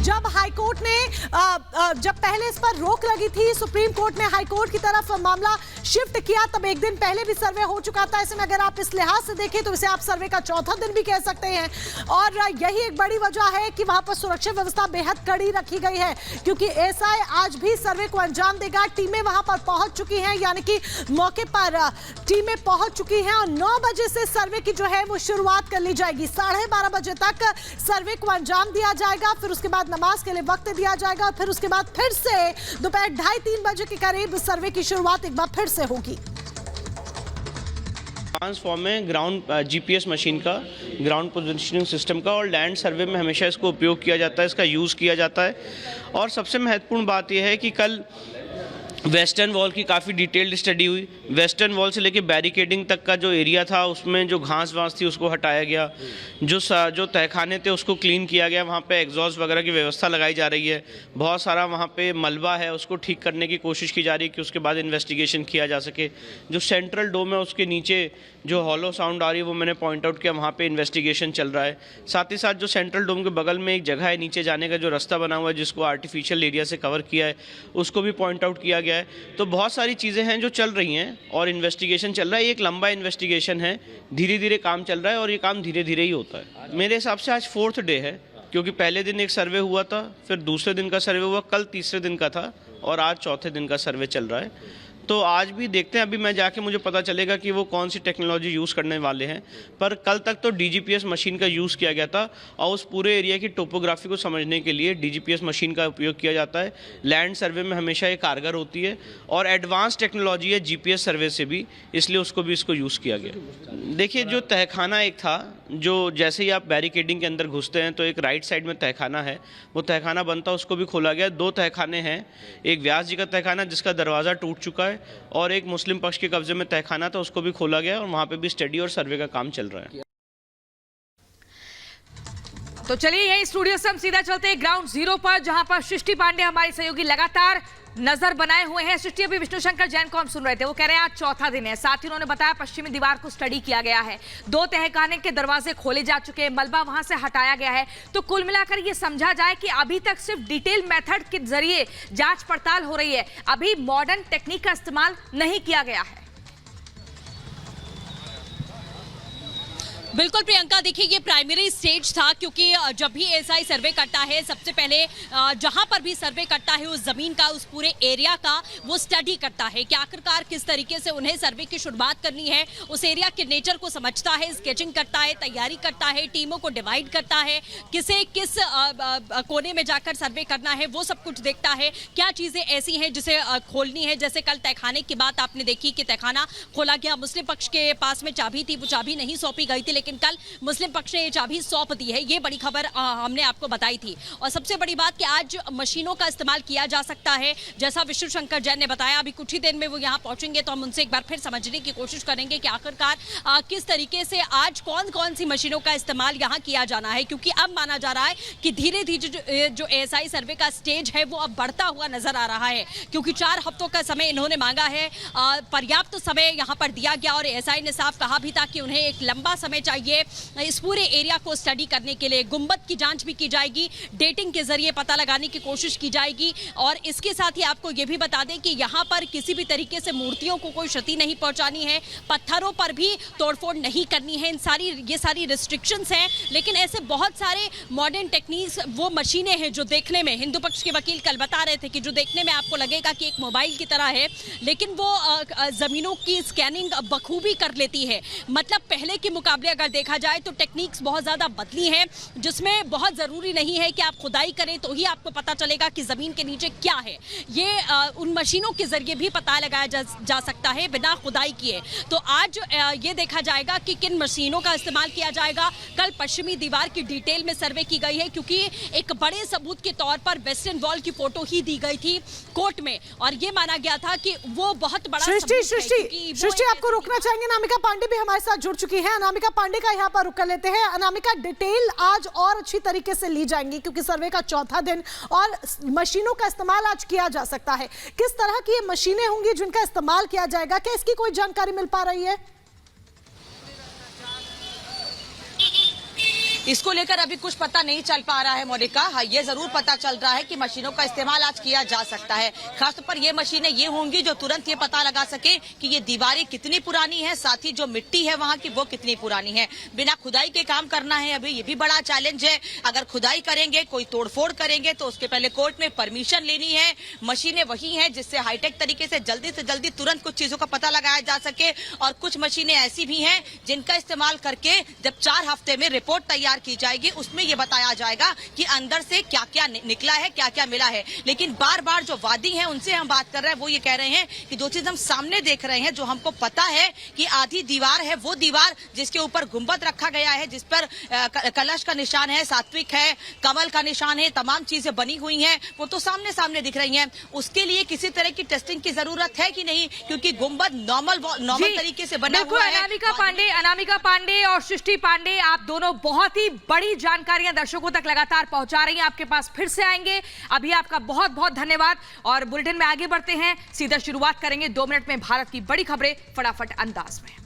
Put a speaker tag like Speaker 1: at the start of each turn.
Speaker 1: जब हाईकोर्ट ने जब पहले इस पर रोक लगी थी, सुप्रीम कोर्ट ने हाईकोर्ट की तरफ मामला शिफ्ट किया, तब एक दिन पहले भी सर्वे हो चुका था। ऐसे में अगर आप इस लिहाज से देखें तो इसे आप सर्वे का चौथा दिन भी कह सकते हैं। और यही एक बड़ी वजह है कि वहां पर सुरक्षा व्यवस्था बेहद कड़ी रखी गई है, क्योंकि एसआई आज भी सर्वे को अंजाम देगा। टीमें वहां पर पहुंच चुकी हैं, यानी कि मौके पर टीमें पहुंच चुकी हैं और 9 बजे से सर्वे की जो है वो शुरुआत कर ली जाएगी। 12:30 बजे तक सर्वे को अंजाम दिया जाएगा, फिर उसके बाद नमाज के लिए वक्त दिया जाएगा और फिर उसके बाद फिर से दोपहर 2:30-3 बजे के करीब सर्वे की शुरुआत एक बार फिर से होगी।
Speaker 2: फॉर्म में ग्राउंड जीपीएस मशीन का, ग्राउंड पोजीशनिंग सिस्टम का और लैंड सर्वे में हमेशा इसको उपयोग किया जाता है, इसका यूज़ किया जाता है। और सबसे महत्वपूर्ण बात यह है कि कल वेस्टर्न वॉल की काफ़ी डिटेल्ड स्टडी हुई। वेस्टर्न वॉल से लेके बैरिकेडिंग तक का जो एरिया था उसमें जो घास वास थी उसको हटाया गया, जो तहखाने थे उसको क्लीन किया गया, वहाँ पे एग्जॉस्ट वगैरह की व्यवस्था लगाई जा रही है। बहुत सारा वहाँ पे मलबा है उसको ठीक करने की कोशिश की जा रही है कि उसके बाद इन्वेस्टिगेशन किया जा सके। जो सेंट्रल डोम है उसके नीचे जो हॉलो साउंड आ रही है वो मैंने पॉइंट आउट किया, वहाँ पे इन्वेस्टिगेशन चल रहा है। साथ ही साथ जो सेंट्रल डोम के बगल में एक जगह है नीचे जाने का जो रास्ता बना हुआ है जिसको आर्टिफिशियल एरिया से कवर किया है, उसको भी पॉइंट आउट किया गया है। तो बहुत सारी चीज़ें हैं जो चल रही हैं और इन्वेस्टिगेशन चल रहा है। एक लंबा इन्वेस्टिगेशन है, धीरे धीरे काम चल रहा है और ये काम धीरे धीरे ही होता है। मेरे हिसाब से आज 4th डे है, क्योंकि पहले दिन एक सर्वे हुआ था, फिर दूसरे दिन का सर्वे हुआ, कल तीसरे दिन का था और आज चौथे दिन का सर्वे चल रहा है। तो आज भी देखते हैं, अभी मैं जाके मुझे पता चलेगा कि वो कौन सी टेक्नोलॉजी यूज़ करने वाले हैं। पर कल तक तो डीजीपीएस मशीन का यूज़ किया गया था और उस पूरे एरिया की टोपोग्राफी को समझने के लिए डीजीपीएस मशीन का उपयोग किया जाता है। लैंड सर्वे में हमेशा ये कारगर होती है और एडवांस टेक्नोलॉजी है जीपीएस सर्वे से भी, इसलिए उसको भी इसको यूज़ किया गया। देखिए, जो तहखाना एक था, जो जैसे ही आप बैरिकेडिंग के अंदर घुसते हैं तो एक राइट साइड में तहखाना है, वो तहखाना बनता है, उसको भी खोला गया। 2 तहखाने हैं, एक व्यास जी का तहखाना जिसका दरवाज़ा टूट चुका है और एक मुस्लिम पक्ष के कब्जे में तहखाना था, उसको भी खोला गया और वहाँ पे भी स्टडी और सर्वे का काम चल रहा है।
Speaker 3: तो चलिए यही स्टूडियो से हम सीधा चलते हैं ग्राउंड जीरो पर, जहां पर सृष्टि पांडे हमारी सहयोगी लगातार नजर बनाए हुए हैं। सृष्टि, अभी विष्णु शंकर जैन को हम सुन रहे थे, वो कह रहे हैं आज चौथा दिन है। साथ ही उन्होंने बताया पश्चिमी दीवार को स्टडी किया गया है, 2 तहखाने के दरवाजे खोले जा चुके हैं, मलबा वहां से हटाया गया है। तो कुल मिलाकर ये समझा जाए कि अभी तक सिर्फ डिटेल मेथड के जरिए जांच पड़ताल हो रही है, अभी मॉडर्न टेक्निक का इस्तेमाल नहीं किया गया है।
Speaker 4: बिल्कुल प्रियंका, देखिए ये प्राइमरी स्टेज था, क्योंकि जब भी एसआई सर्वे करता है सबसे पहले जहां पर भी सर्वे करता है उस जमीन का, उस पूरे एरिया का वो स्टडी करता है कि आखिरकार किस तरीके से उन्हें सर्वे की शुरुआत करनी है। उस एरिया के नेचर को समझता है, स्केचिंग करता है, तैयारी करता है, टीमों को डिवाइड करता है, किसे किस कोने में जाकर सर्वे करना है वो सब कुछ देखता है। क्या चीज़ें ऐसी हैं जिसे खोलनी है, जैसे कल तहखाने की बात आपने देखी कि तहखाना खोला गया, मुस्लिम पक्ष के पास में चाबी थी, वो चाबी नहीं सौंपी गई थी, लेकिन कल मुस्लिम पक्ष ने ये चाबी सौंप दी है। ये बड़ी खबर हमने आपको बताई थी। और सबसे बड़ी बात कि आज मशीनों का इस्तेमाल किया जा सकता है, जैसा विष्णु शंकर जैन ने बताया। अभी कुछ ही देर में वो यहाँ पहुंचेंगे तो हम उनसे एक बार फिर समझने की कोशिश करेंगे कि आखिरकार किस तरीके से आज कौन कौन सी मशीनों का इस्तेमाल यहाँ किया जाना है, क्योंकि अब माना जा रहा है कि धीरे धीरे जो एएसआई सर्वे का स्टेज है वो अब बढ़ता हुआ नजर आ रहा है, क्योंकि 4 हफ्तों का समय इन्होंने मांगा है। पर्याप्त समय यहाँ पर दिया गया और एएसआई ने साफ कहा भी था कि उन्हें एक लंबा समय चाहिए इस पूरे एरिया को स्टडी करने के लिए। गुंबद की जांच भी की जाएगी, डेटिंग के जरिए पता लगाने की कोशिश की जाएगी और इसके साथ ही आपको ये भी बता दें कि यहाँ पर किसी भी तरीके से मूर्तियों को कोई क्षति नहीं पहुंचानी है, पत्थरों पर भी तोड़फोड़ नहीं करनी है। ये सारी रिस्ट्रिक्शंस हैं, लेकिन ऐसे बहुत सारे मॉडर्न टेक्निक्स, वो मशीनें हैं जो देखने में, हिंदू पक्ष के वकील कल बता रहे थे कि जो देखने में आपको लगेगा कि एक मोबाइल की तरह है, लेकिन वो जमीनों की स्कैनिंग बखूबी कर लेती है। मतलब पहले के मुकाबले अगर देखा जाए तो टेक्निक्स बहुत ज़्यादा बदली हैं, जिसमें बहुत ज़रूरी नहीं है कि आप खुदाई करें तो ही आपको पता चलेगा कि ज़मीन के नीचे क्या है। ये उन मशीनों के ज़रिए भी पता लगाया जा सकता है बिना खुदाई किए। तो आज ये देखा जाएगा कि किन मशीनों का इस्तेमाल किया जाएगा। कल पश्चिमी दीवार की डिटेल में सर्वे की गई है, क्योंकि एक बड़े सबूत के तौर पर वेस्टर्न वॉल की फोटो ही दी गई थी कोर्ट में और ये माना गया था कि वो बहुत बड़ा
Speaker 1: सृष्टि आपको रोकना चाहेंगे, अनामिका पांडे भी हमारे साथ जुड़ चुकी है। अनामिका पांडे का यहाँ पर रुक कर लेते हैं। अनामिका, डिटेल आज और अच्छी तरीके से ली जाएंगी क्योंकि सर्वे का चौथा दिन और मशीनों का इस्तेमाल आज किया जा सकता है। किस तरह की ये मशीनें होंगी जिनका इस्तेमाल किया जाएगा, क्या इसकी कोई जानकारी मिल पा रही है?
Speaker 5: इसको लेकर अभी कुछ पता नहीं चल पा रहा है मोनिका। हाँ, ये जरूर पता चल रहा है कि मशीनों का इस्तेमाल आज किया जा सकता है। खासतौर पर ये मशीनें ये होंगी जो तुरंत ये पता लगा सके कि ये दीवारें कितनी पुरानी है, साथ ही जो मिट्टी है वहाँ की वो कितनी पुरानी है। बिना खुदाई के काम करना है अभी, ये भी बड़ा चैलेंज है। अगर खुदाई करेंगे, कोई तोड़फोड़ करेंगे तो उसके पहले कोर्ट में परमिशन लेनी है। मशीनें वही हैं जिससे हाईटेक तरीके से जल्दी तुरंत कुछ चीजों का पता लगाया जा सके, और कुछ मशीनें ऐसी भी हैं जिनका इस्तेमाल करके जब 4 हफ्ते में रिपोर्ट तैयार की जाएगी उसमें ये बताया जाएगा कि अंदर से क्या क्या निकला है, क्या क्या मिला है। लेकिन बार बार जो वादी हैं उनसे हम बात कर रहे हैं, वो ये कह रहे हैं कि जो चीज हम सामने देख रहे हैं, जो हमको पता है कि आधी दीवार है, वो दीवार जिसके ऊपर गुंबद रखा गया है, जिस पर कलश का निशान है, सात्विक है, कमल का निशान है, तमाम चीजें बनी हुई हैं, वो तो सामने दिख रही हैं। उसके लिए किसी तरह की टेस्टिंग की जरूरत है कि नहीं, क्योंकि गुंबद नॉर्मल तरीके से बना हुआ है।
Speaker 3: अनामिका पांडे और सृष्टि पांडे, आप दोनों बहुत ही बड़ी जानकारियां दर्शकों तक लगातार पहुंचा रही हैं। आपके पास फिर से आएंगे। अभी आपका बहुत बहुत धन्यवाद। और बुलेटिन में आगे बढ़ते हैं, सीधा शुरुआत करेंगे 2 मिनट में भारत की बड़ी खबरें फटाफट अंदाज में।